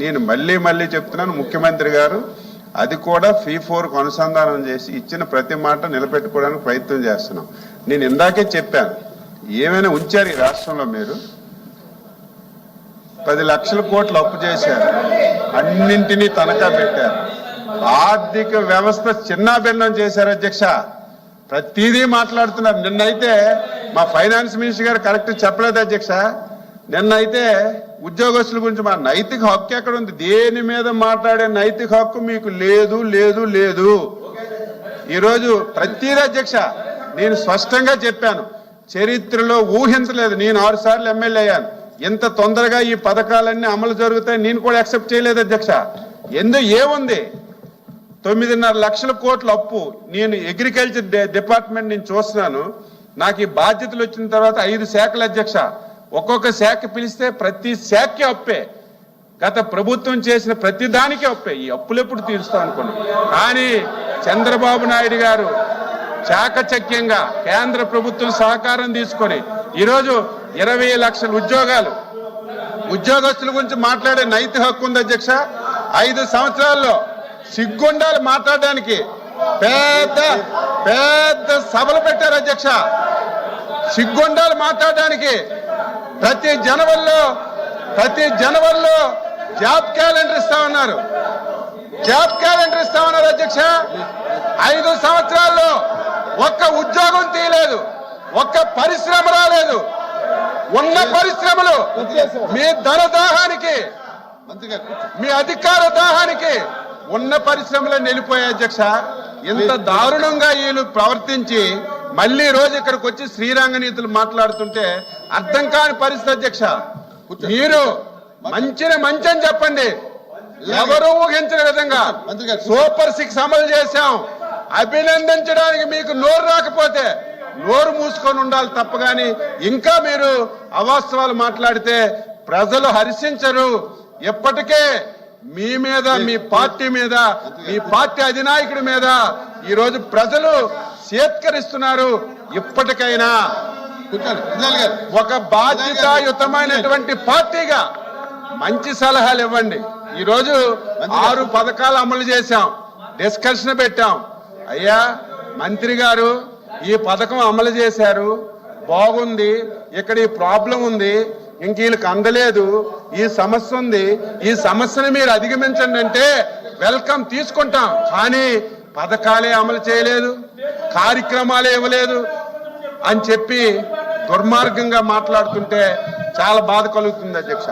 నేను మళ్ళీ చెప్తున్నాను, ముఖ్యమంత్రి గారు అది కూడా ఫీ4కు అనుసంధానం చేసి ఇచ్చిన ప్రతి మాట నిలబెట్టుకోవడానికి ప్రయత్నం చేస్తున్నాం. నేను ఇందాకే చెప్పాను, ఏమైనా ఉంచారు ఈ రాష్ట్రంలో? మీరు 10 లక్షల కోట్లు అప్పు చేశారు, అన్నింటినీ తనఖా పెట్టారు, ఆర్థిక వ్యవస్థ చిన్నాభిన్నం చేశారు అధ్యక్ష. ప్రతిదీ మాట్లాడుతున్నారు. నిన్నైతే మా ఫైనాన్స్ మినిస్టర్ గారు కరెక్ట్ చెప్పలేదు అధ్యక్ష. నిన్నైతే ఉద్యోగస్తుల గురించి మా నైతిక హక్కు ఎక్కడ ఉంది? దేని మీద మాట్లాడే నైతిక హక్కు మీకు లేదు లేదు లేదు. ఈరోజు ప్రతిదీ అధ్యక్ష నేను స్పష్టంగా చెప్పాను, చరిత్రలో ఊహించలేదు. నేను 6 సార్లు ఎమ్మెల్యే అయ్యాను, ఇంత తొందరగా ఈ పథకాలన్నీ అమలు జరుగుతాయి నేను కూడా యాక్సెప్ట్ చేయలేదు అధ్యక్ష. ఏముంది 9.5 లక్షల కోట్ల అప్పు. నేను అగ్రికల్చర్ డిపార్ట్మెంట్ నేను చూస్తున్నాను. నాకు ఈ బాధ్యతలు వచ్చిన తర్వాత 5 శాఖల అధ్యక్ష. ఒక్కొక్క శాఖ పిలిస్తే ప్రతి శాఖకి అప్పే. గత ప్రభుత్వం చేసిన ప్రతి దానికి అప్పే. ఈ అప్పులు ఎప్పుడు తీరుస్తాం అనుకున్నాం. కానీ చంద్రబాబు నాయుడు గారు చాకచక్యంగా కేంద్ర ప్రభుత్వం సహకారం తీసుకొని ఈరోజు 20 లక్షల ఉద్యోగస్తుల గురించి మాట్లాడే నైతిక హక్కు ఉంది అధ్యక్ష. 5 సంవత్సరాల్లో సిగ్గుండాలు మాట్లాడడానికి పెద్ద పెద్ద సభలు పెట్టారు అధ్యక్ష. సిగ్గుండాలు మాట్లాడడానికి ప్రతి జనవరిలో జాబ్ క్యాలెండర్ ఇస్తామన్నారు. అధ్యక్ష. 5 సంవత్సరాల్లో ఒక్క ఉద్యోగం తీయలేదు, ఒక్క పరిశ్రమ రాలేదు. ఉన్న పరిశ్రమలు మీ ధనదాహానికి, మీ అధికార దాహానికి ఉన్న పరిశ్రమలో నిలిపోయాయి అధ్యక్ష. ఇంత దారుణంగా వీళ్ళు ప్రవర్తించి మళ్ళీ రోజు ఇక్కడికి వచ్చి శ్రీరంగ నీతులు మాట్లాడుతుంటే అర్థం కాని పరిస్థితి అధ్యక్ష. మీరు మంచని చెప్పండి, ఎవరు ఊహించిన విధంగా సూపర్ 6 అమలు చేశాం. అభినందించడానికి మీకు నోరు రాకపోతే నోరు మూసుకొని ఉండాలి తప్ప గాని ఇంకా మీరు అవాస్తవాలు మాట్లాడితే ప్రజలు హర్షించరు. ఎప్పటికే మీ మీద, మీ పార్టీ మీద, మీ పార్టీ అధినాయకుడి మీద ఈరోజు ప్రజలు సేత్కరిస్తున్నారు. ఇప్పటికైనా ఒక బాధ్యతాయుతమైనటువంటి పార్టీగా మంచి సలహాలు ఇవ్వండి. ఈరోజు 6 పథకాలు అమలు చేశాం, డిస్కషన్ పెట్టాం. అయ్యా మంత్రి గారు, ఈ పథకం అమలు చేశారు, బాగుంది, ఇక్కడ ఈ ప్రాబ్లం ఉంది, ఇంక వీళ్ళకి అందలేదు, ఈ సమస్య ఉంది, ఈ సమస్యను మీరు అధిగమించండి అంటే వెల్కమ్ తీసుకుంటాం. కానీ పథకాలే అమలు చేయలేదు, కార్యక్రమాలే ఇవ్వలేదు అని చెప్పి దుర్మార్గంగా మాట్లాడుతుంటే చాలా బాధ కలుగుతుంది అధ్యక్ష.